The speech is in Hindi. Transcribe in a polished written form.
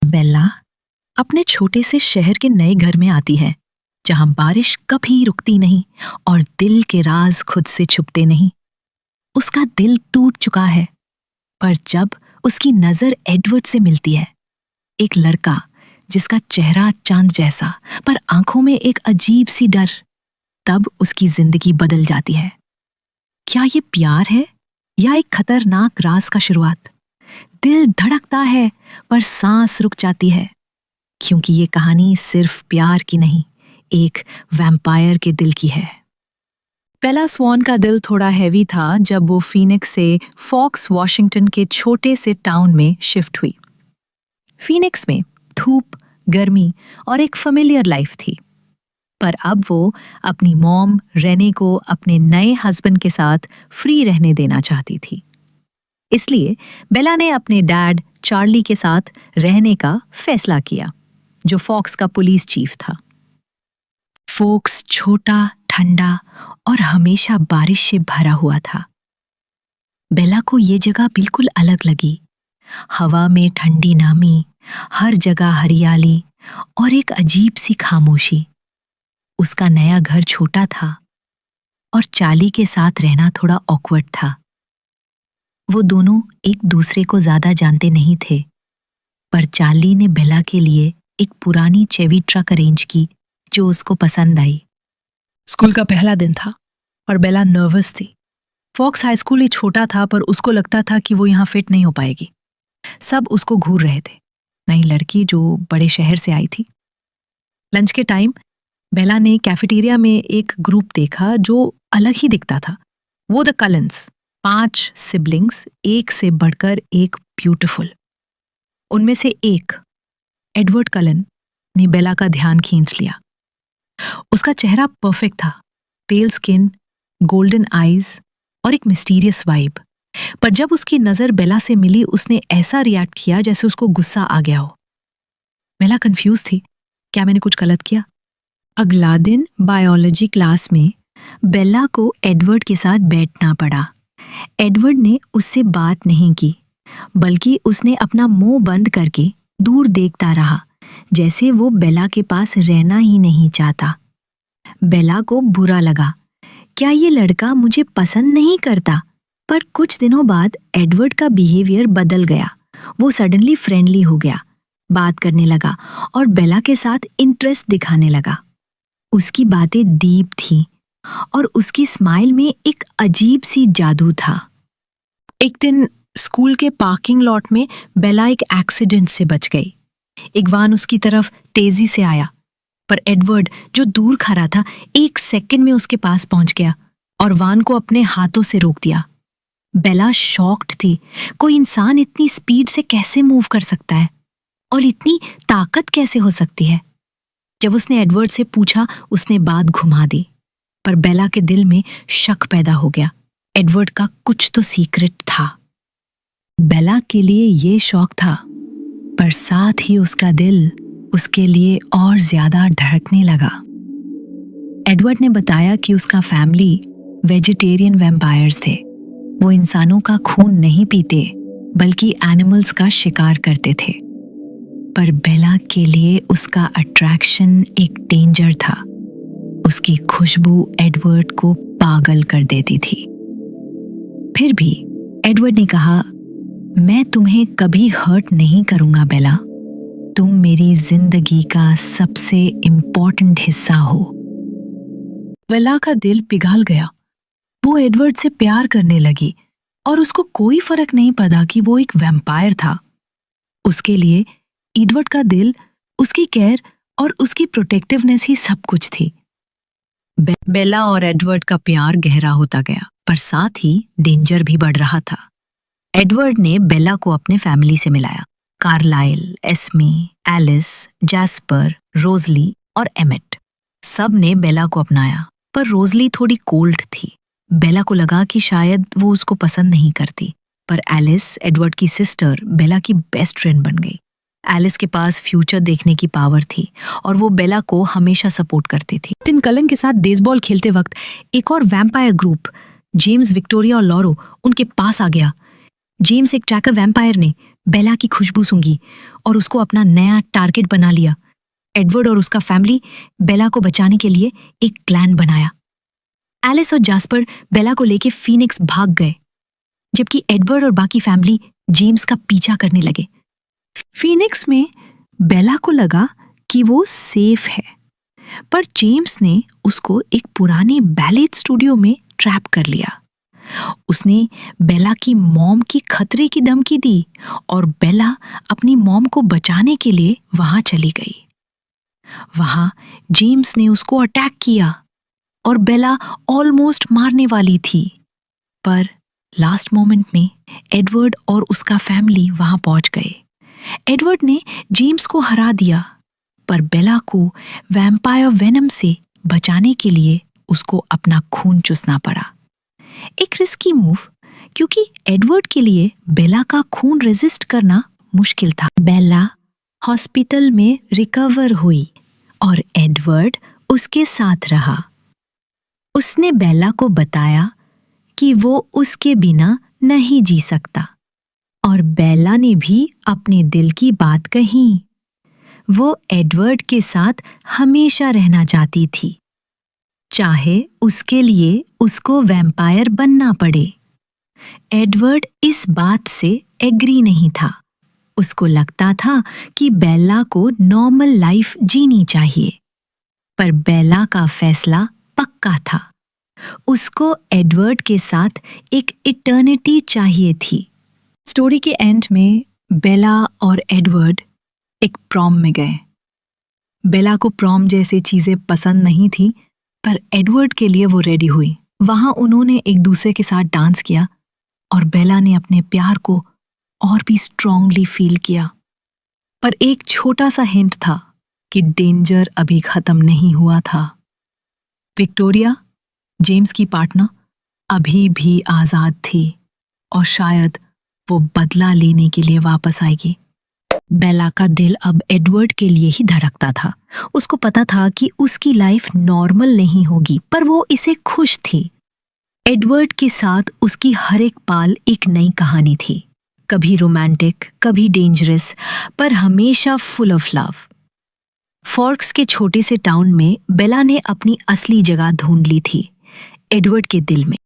बेला अपने छोटे से शहर के नए घर में आती है, जहां बारिश कभी रुकती नहीं और दिल के राज खुद से छुपते नहीं। उसका दिल टूट चुका है, पर जब उसकी नजर एडवर्ड से मिलती है, एक लड़का जिसका चेहरा चांद जैसा पर आंखों में एक अजीब सी डर, तब उसकी जिंदगी बदल जाती है। क्या ये प्यार है या एक खतरनाक राज का शुरुआत? दिल धड़कता है पर सांस रुक जाती है, क्योंकि ये कहानी सिर्फ प्यार की नहीं, एक वैम्पायर के दिल की है। बेला स्वॉन का दिल थोड़ा हैवी था जब वो फीनिक्स से फॉक्स वॉशिंगटन के छोटे से टाउन में शिफ्ट हुई। फीनिक्स में धूप, गर्मी और एक फेमिलियर लाइफ थी, पर अब वो अपनी मॉम रेने को अपने नए हस्बैंड के साथ फ्री रहने देना चाहती थी। इसलिए बेला ने अपने डैड चार्ली के साथ रहने का फैसला किया, जो फॉक्स का पुलिस चीफ था। फॉक्स छोटा, ठंडा और हमेशा बारिश से भरा हुआ था। बेला को ये जगह बिल्कुल अलग लगी। हवा में ठंडी नमी, हर जगह हरियाली और एक अजीब सी खामोशी। उसका नया घर छोटा था और चार्ली के साथ रहना थोड़ा ऑकवर्ड था। वो दोनों एक दूसरे को ज्यादा जानते नहीं थे, पर चार्ली ने बेला के लिए एक पुरानी चेवी ट्रक अरेंज की जो उसको पसंद आई। स्कूल का पहला दिन था और बेला नर्वस थी। फॉक्स हाई स्कूल ही छोटा था, पर उसको लगता था कि वो यहाँ फिट नहीं हो पाएगी। सब उसको घूर रहे थे, नई लड़की जो बड़े शहर से आई थी। लंच के टाइम बेला ने कैफेटेरिया में एक ग्रुप देखा जो अलग ही दिखता था। वो द कलन्स, 5 सिबलिंग्स, एक से बढ़कर एक ब्यूटीफुल। उनमें से एक, एडवर्ड कलन, ने बेला का ध्यान खींच लिया। उसका चेहरा परफेक्ट था, पेल स्किन, गोल्डन आईज और एक मिस्टीरियस वाइब। पर जब उसकी नजर बेला से मिली, उसने ऐसा रिएक्ट किया जैसे उसको गुस्सा आ गया हो। बेला कंफ्यूज थी, क्या मैंने कुछ गलत किया? अगला दिन बायोलॉजी क्लास में बेला को एडवर्ड के साथ बैठना पड़ा। एडवर्ड ने उससे बात नहीं की, बल्कि उसने अपना मुंह बंद करके दूर देखता रहा, जैसे वो बेला के पास रहना ही नहीं चाहता। बेला को बुरा लगा, क्या ये लड़का मुझे पसंद नहीं करता? पर कुछ दिनों बाद एडवर्ड का बिहेवियर बदल गया। वो सडनली फ्रेंडली हो गया, बात करने लगा और बेला के साथ इंटरेस्ट दिखाने लगा। उसकी बातें डीप थी और उसकी स्माइल में एक अजीब सी जादू था। एक दिन स्कूल के पार्किंग लॉट में बेला एक एक्सीडेंट से बच गई। एक वान उसकी तरफ तेजी से आया, पर एडवर्ड जो दूर खड़ा था, 1 सेकंड में उसके पास पहुंच गया और वान को अपने हाथों से रोक दिया। बेला शॉक्ड थी, कोई इंसान इतनी स्पीड से कैसे मूव कर सकता है और इतनी ताकत कैसे हो सकती है? जब उसने एडवर्ड से पूछा, उसने बात घुमा दी, पर बेला के दिल में शक पैदा हो गया। एडवर्ड का कुछ तो सीक्रेट था। बेला के लिए ये शौक था, पर साथ ही उसका दिल उसके लिए और ज्यादा धड़कने लगा। एडवर्ड ने बताया कि उसका फैमिली वेजिटेरियन वैम्पायर्स थे। वो इंसानों का खून नहीं पीते, बल्कि एनिमल्स का शिकार करते थे। पर बेला के लिए उसका अट्रैक्शन एक डेंजर था। उसकी खुशबू एडवर्ड को पागल कर देती थी। फिर भी एडवर्ड ने कहा, मैं तुम्हें कभी हर्ट नहीं करूंगा बेला, तुम मेरी जिंदगी का सबसे इम्पोर्टेंट हिस्सा हो। बेला का दिल पिघल गया। वो एडवर्ड से प्यार करने लगी और उसको कोई फर्क नहीं पड़ा कि वो एक वैम्पायर था। उसके लिए एडवर्ड का दिल, उसकी केयर और उसकी प्रोटेक्टिवनेस ही सब कुछ थी। बेला और एडवर्ड का प्यार गहरा होता गया, पर साथ ही डेंजर भी बढ़ रहा था। एडवर्ड ने बेला को अपने फैमिली से मिलाया। कार्लाइल, एस्मी, एलिस, जैस्पर, रोजली और एमेट, सब ने बेला को अपनाया, पर रोजली थोड़ी कोल्ड थी। बेला को लगा कि शायद वो उसको पसंद नहीं करती, पर एलिस, एडवर्ड की सिस्टर, बेला की बेस्ट फ्रेंड बन गई। एलिस के पास फ्यूचर देखने की पावर थी और वो बेला को हमेशा सपोर्ट करती थी। टिन कलन के साथ बेसबॉल खेलते वक्त एक और वैम्पायर ग्रुप, जेम्स, विक्टोरिया और लॉरो, उनके पास आ गया। जेम्स एक ट्रैकर वैम्पायर ने बेला की खुशबू सूंघी और उसको अपना नया टारगेट बना लिया। एडवर्ड और उसका फैमिली बेला को बचाने के लिए एक प्लान बनाया। एलिस और जास्पर बेला को लेके फीनिक्स भाग गए, जबकि एडवर्ड और बाकी फैमिली जेम्स का पीछा करने लगे। फीनिक्स में बेला को लगा कि वो सेफ है, पर जेम्स ने उसको एक पुराने बैले स्टूडियो में ट्रैप कर लिया। उसने बेला की मॉम की खतरे की धमकी दी और बेला अपनी मॉम को बचाने के लिए वहां चली गई। वहां जेम्स ने उसको अटैक किया और बेला ऑलमोस्ट मारने वाली थी, पर लास्ट मोमेंट में एडवर्ड और उसका फैमिली वहां पहुंच गए। एडवर्ड ने जेम्स को हरा दिया, पर बेला को वैम्पायर वेनम से बचाने के लिए उसको अपना खून चूसना पड़ा। एक रिस्की मूव, क्योंकि एडवर्ड के लिए बेला का खून रेजिस्ट करना मुश्किल था। बेला हॉस्पिटल में रिकवर हुई और एडवर्ड उसके साथ रहा। उसने बेला को बताया कि वो उसके बिना नहीं जी सकता, और बेला ने भी अपने दिल की बात कही। वो एडवर्ड के साथ हमेशा रहना चाहती थी, चाहे उसके लिए उसको वैम्पायर बनना पड़े। एडवर्ड इस बात से एग्री नहीं था। उसको लगता था कि बेला को नॉर्मल लाइफ जीनी चाहिए, पर बेला का फैसला पक्का था। उसको एडवर्ड के साथ एक इटर्निटी चाहिए थी। स्टोरी के एंड में बेला और एडवर्ड एक प्रॉम में गए। बेला को प्रॉम जैसी चीजें पसंद नहीं थी, पर एडवर्ड के लिए वो रेडी हुई। वहां उन्होंने एक दूसरे के साथ डांस किया और बेला ने अपने प्यार को और भी स्ट्रांगली फील किया। पर एक छोटा सा हिंट था कि डेंजर अभी खत्म नहीं हुआ था। विक्टोरिया, जेम्स की पार्टनर, अभी भी आजाद थी और शायद वो बदला लेने के लिए वापस आएगी। बेला का दिल अब एडवर्ड के लिए ही धड़कता था। उसको पता था कि उसकी लाइफ नॉर्मल नहीं होगी, पर वो इसे खुश थी। एडवर्ड के साथ उसकी हर एक पाल एक नई कहानी थी, कभी रोमांटिक, कभी डेंजरस, पर हमेशा फुल ऑफ लव। फॉर्क्स के छोटे से टाउन में बेला ने अपनी असली जगह ढूंढ ली थी, एडवर्ड के दिल में।